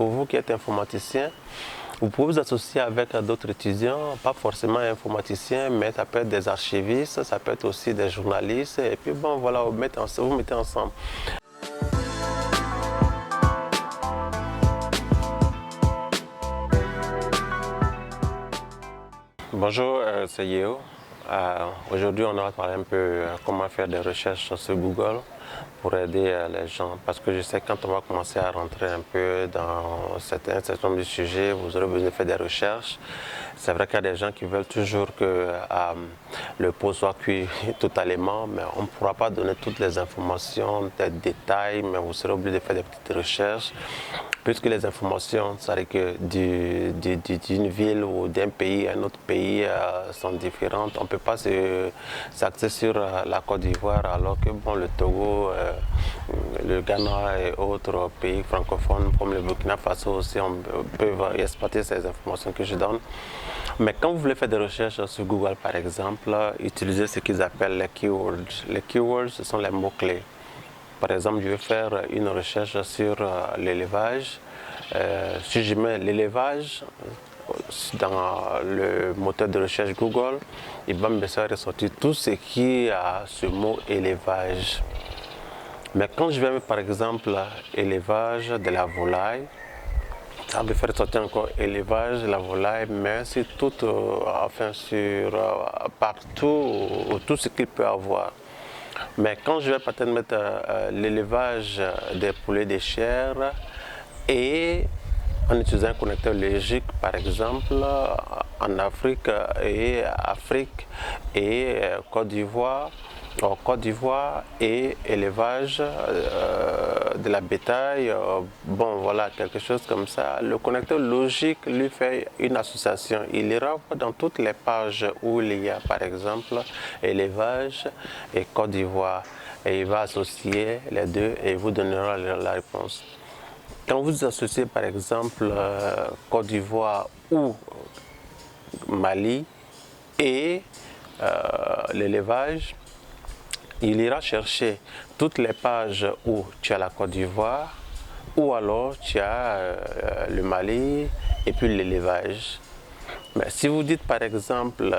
Pour vous qui êtes informaticien, vous pouvez vous associer avec d'autres étudiants, pas forcément informaticiens, mais ça peut être des archivistes, ça peut être aussi des journalistes, et puis bon, voilà, vous mettez ensemble. Bonjour, c'est Yeo. Aujourd'hui, on va parler un peu comment faire des recherches sur Google pour aider les gens. Parce que je sais que quand on va commencer à rentrer un peu dans certains nombre de sujets, vous aurez besoin de faire des recherches. C'est vrai qu'il y a des gens qui veulent toujours que le pot soit cuit totalement, mais on ne pourra pas donner toutes les informations, des détails, mais vous serez obligé de faire des petites recherches. Puisque les informations, c'est-à-dire que d'une ville ou d'un pays à un autre pays sont différentes, on ne peut pas s'axer sur la Côte d'Ivoire alors que bon, le Togo, le Ghana et autres pays francophones comme le Burkina Faso aussi peuvent exploiter ces informations que je donne. Mais quand vous voulez faire des recherches sur Google par exemple, utilisez ce qu'ils appellent les keywords. Les keywords, ce sont les mots-clés. Par exemple, je vais faire une recherche sur l'élevage. Si je mets l'élevage dans le moteur de recherche Google, il va me faire ressortir tout ce qui a ce mot élevage. Mais quand je vais mettre par exemple élevage de la volaille, ça va me faire ressortir encore élevage de la volaille, mais c'est tout, sur partout, tout ce qu'il peut avoir. Mais quand je vais peut-être mettre l'élevage des poulets de chair et en utilisant un connecteur logique par exemple en Afrique et Côte d'Ivoire, et élevage de la bétail, bon voilà, quelque chose comme ça. Le connecteur logique lui fait une association. Il ira dans toutes les pages où il y a par exemple élevage et Côte d'Ivoire et il va associer les deux et il vous donnera la réponse. Quand vous associez par exemple Côte d'Ivoire ou Mali et l'élevage, il ira chercher toutes les pages où tu as la Côte d'Ivoire ou alors tu as le Mali et puis l'élevage. Mais si vous dites par exemple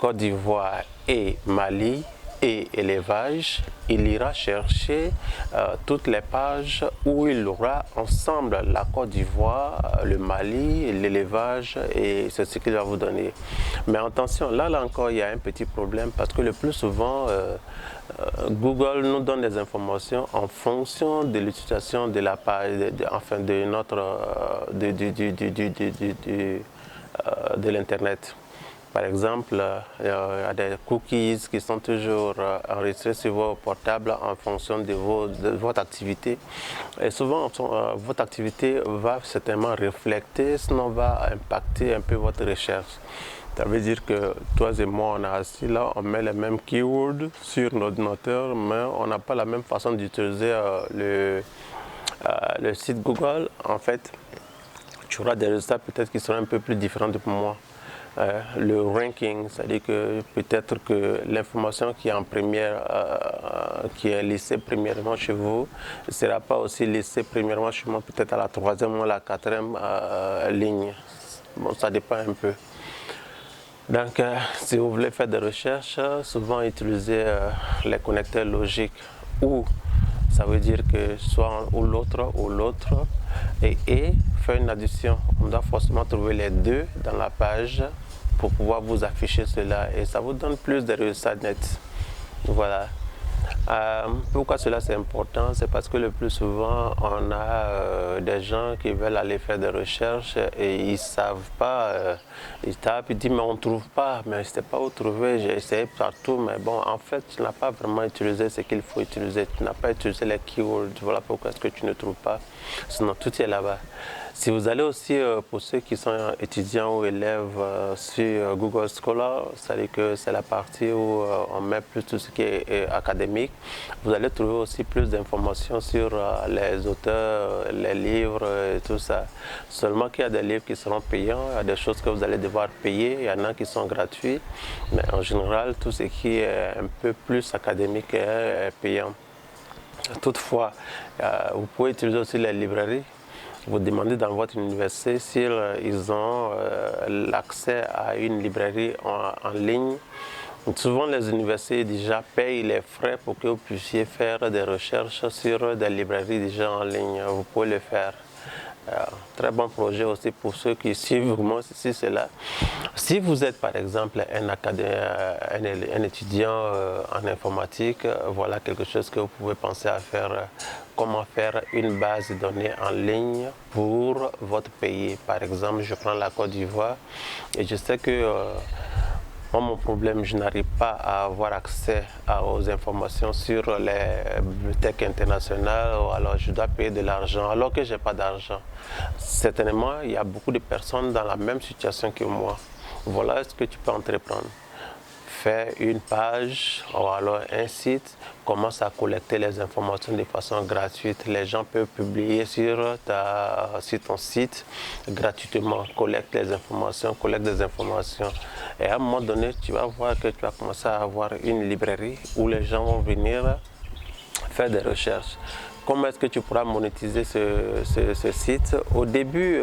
Côte d'Ivoire et Mali et élevage, il ira chercher toutes les pages où il aura ensemble la Côte d'Ivoire, le Mali, l'élevage et c'est ce qu'il va vous donner. Mais attention, là encore il y a un petit problème parce que le plus souvent Google nous donne des informations en fonction de l'utilisation de la page, de l'internet. Par exemple, il y a des cookies qui sont toujours enregistrés sur vos portables en fonction de votre activité. Et souvent, votre activité va certainement refléter, sinon va impacter un peu votre recherche. Ça veut dire que toi et moi, on est assis là, on met les mêmes keywords sur l'ordinateur, mais on n'a pas la même façon d'utiliser le site Google. En fait, tu auras des résultats peut-être qui seront un peu plus différents de moi. Le ranking, c'est-à-dire que peut-être que l'information qui est en première, qui est listée premièrement chez vous, ne sera pas aussi listée premièrement chez moi, peut-être à la 3e ou la 4e ligne. Bon, ça dépend un peu. Donc, si vous voulez faire des recherches, souvent utilisez les connecteurs logiques ou ça veut dire que soit ou l'autre et faire une addition. On doit forcément trouver les deux dans la page pour pouvoir vous afficher cela et ça vous donne plus de résultats nets. Voilà. Pourquoi cela c'est important? C'est parce que le plus souvent on a des gens qui veulent aller faire des recherches et ils ne savent pas, ils tapent, ils disent mais on ne trouve pas, mais je ne sais pas où trouver, j'ai essayé partout, mais bon en fait tu n'as pas vraiment utilisé ce qu'il faut utiliser, tu n'as pas utilisé les keywords, voilà pourquoi est-ce que tu ne trouves pas, sinon tout est là-bas. Si vous allez aussi, pour ceux qui sont étudiants ou élèves sur Google Scholar, c'est-à-dire que c'est la partie où on met plus tout ce qui est académique, vous allez trouver aussi plus d'informations sur les auteurs, les livres et tout ça. Seulement qu'il y a des livres qui seront payants, il y a des choses que vous allez devoir payer, il y en a qui sont gratuits, mais en général, tout ce qui est un peu plus académique est payant. Toutefois, vous pouvez utiliser aussi les librairies. vous demandez dans votre université s'ils ont l'accès à une librairie en ligne. Souvent, les universités déjà payent les frais pour que vous puissiez faire des recherches sur des librairies déjà en ligne. Vous pouvez le faire. Très bon projet aussi pour ceux qui suivent vraiment cela. Si vous êtes par exemple un étudiant en informatique, voilà quelque chose que vous pouvez penser à faire. Comment faire une base de données en ligne pour votre pays. Par exemple, je prends la Côte d'Ivoire et je sais que moi, mon problème, je n'arrive pas à avoir accès aux informations sur les bibliothèques internationales, ou alors je dois payer de l'argent alors que je n'ai pas d'argent. Certainement, il y a beaucoup de personnes dans la même situation que moi. Voilà ce que tu peux entreprendre. Fais une page ou alors un site, commence à collecter les informations de façon gratuite. Les gens peuvent publier sur ton site gratuitement. Collecte des informations. Et à un moment donné, tu vas voir que tu vas commencer à avoir une librairie où les gens vont venir faire des recherches. Comment est-ce que tu pourras monétiser ce site? Au début,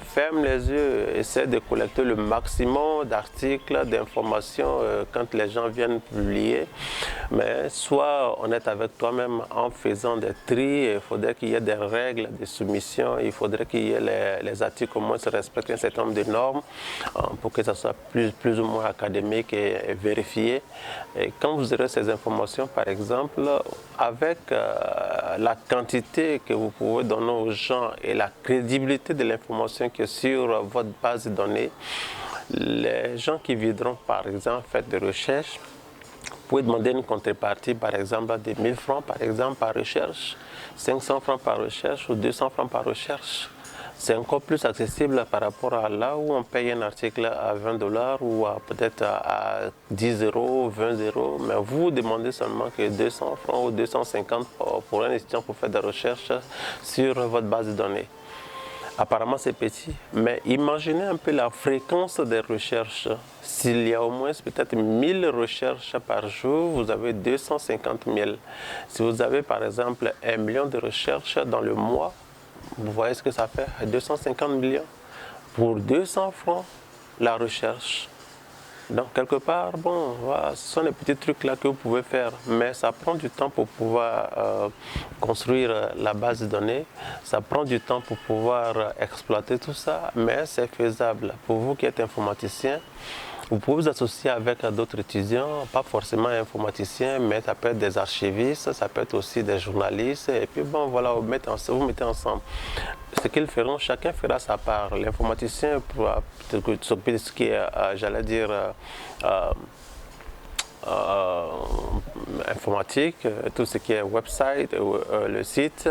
ferme les yeux, essaie de collecter le maximum d'articles, d'informations quand les gens viennent publier. Mais sois honnête avec toi-même en faisant des tris. Il faudrait qu'il y ait des règles de soumission. Il faudrait qu'il y ait les articles au moins se respectent un certain nombre de normes pour que ça soit plus ou moins académique et vérifié. Et quand vous aurez ces informations, par exemple, avec la quantité que vous pouvez donner aux gens et la crédibilité de l'information qui est sur votre base de données, les gens qui viendront par exemple faire des recherches, vous pouvez demander une contrepartie par exemple de 1000 francs par exemple par recherche, 500 francs par recherche ou 200 francs par recherche. C'est encore plus accessible par rapport à là où on paye un article à 20 $ ou peut-être à 10 €, 20 €. Mais vous demandez seulement que 200 francs ou 250 pour un étudiant pour faire des recherches sur votre base de données. Apparemment, c'est petit, mais imaginez un peu la fréquence des recherches. S'il y a au moins peut-être 1000 recherches par jour, vous avez 250 000. Si vous avez par exemple 1 million de recherches dans le mois, vous voyez ce que ça fait? 250 millions pour 200 francs la recherche. Donc quelque part, bon, voilà, ce sont les petits trucs là que vous pouvez faire, mais ça prend du temps pour pouvoir construire la base de données, ça prend du temps pour pouvoir exploiter tout ça, mais c'est faisable. Pour vous qui êtes informaticien, vous pouvez vous associer avec d'autres étudiants, pas forcément informaticiens, mais ça peut être des archivistes, ça peut être aussi des journalistes, et puis bon, voilà, vous mettez ensemble. Ce qu'ils feront, chacun fera sa part. L'informaticien pourra s'occuper de ce qui est, j'allais dire, informatique, tout ce qui est website, le site.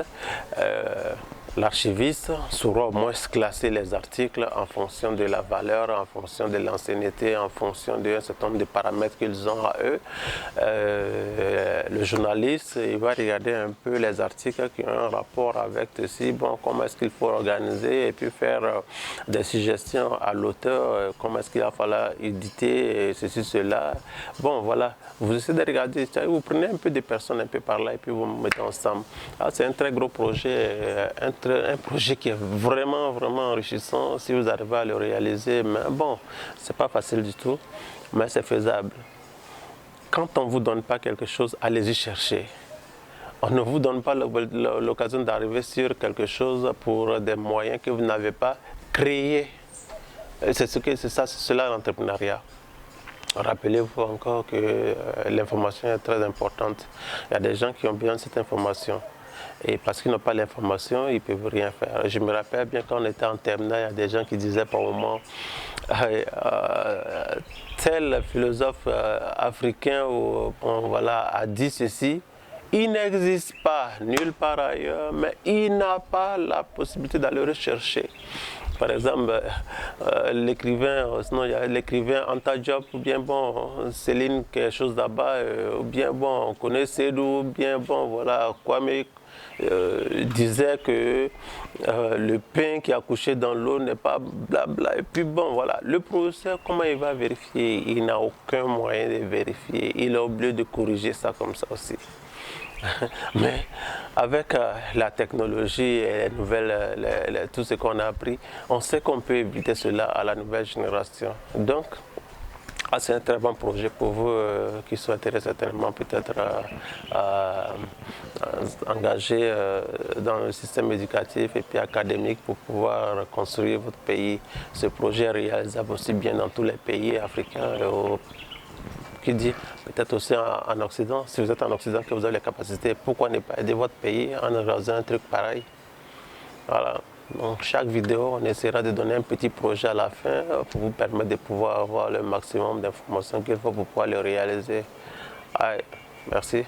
L'archiviste saura au moins classer les articles en fonction de la valeur, en fonction de l'ancienneté, en fonction d'un certain nombre de paramètres qu'ils ont à eux. Le journaliste, il va regarder un peu les articles qui ont un rapport avec ceci, bon, comment est-ce qu'il faut organiser et puis faire des suggestions à l'auteur, comment est-ce qu'il va falloir éditer ceci, cela. Bon, voilà, vous essayez de regarder, vous prenez un peu de personnes un peu par là et puis vous mettez ensemble. C'est un très gros projet, un projet qui est vraiment enrichissant si vous arrivez à le réaliser, mais bon, c'est pas facile du tout, mais c'est faisable. Quand on ne vous donne pas quelque chose, allez-y chercher. On ne vous donne pas l'occasion d'arriver sur quelque chose pour des moyens que vous n'avez pas créés. C'est cela l'entrepreneuriat. Rappelez-vous encore que l'information est très importante. Il y a des gens qui ont besoin de cette information. Et parce qu'ils n'ont pas l'information, ils ne peuvent rien faire. Je me rappelle bien quand on était en terminale, il y a des gens qui disaient par moment tel philosophe africain a dit ceci. Il n'existe pas nulle part ailleurs, mais il n'a pas la possibilité d'aller rechercher. Par exemple, sinon il y a l'écrivain Anta Diop, ou bien bon, Céline quelque chose là-bas, ou bien bon, on connaît Sédou, ou bien bon, voilà, Kwame disait que le pain qui a couché dans l'eau n'est pas blabla. Et puis bon, voilà, le professeur, comment il va vérifier? Il n'a aucun moyen de vérifier. Il est obligé de corriger ça comme ça aussi. Mais avec la technologie et les nouvelles, tout ce qu'on a appris, on sait qu'on peut éviter cela à la nouvelle génération. Donc, c'est un très bon projet pour vous qui souhaiterez certainement peut-être engager dans le système éducatif et puis académique pour pouvoir construire votre pays. Ce projet est réalisable aussi bien dans tous les pays africains et qui dit peut-être aussi en Occident. Si vous êtes en Occident, que vous avez les capacités, pourquoi ne pas aider votre pays en réalisant un truc pareil? Voilà. Donc chaque vidéo, on essaiera de donner un petit projet à la fin pour vous permettre de pouvoir avoir le maximum d'informations qu'il faut pour pouvoir le réaliser. Allez, merci.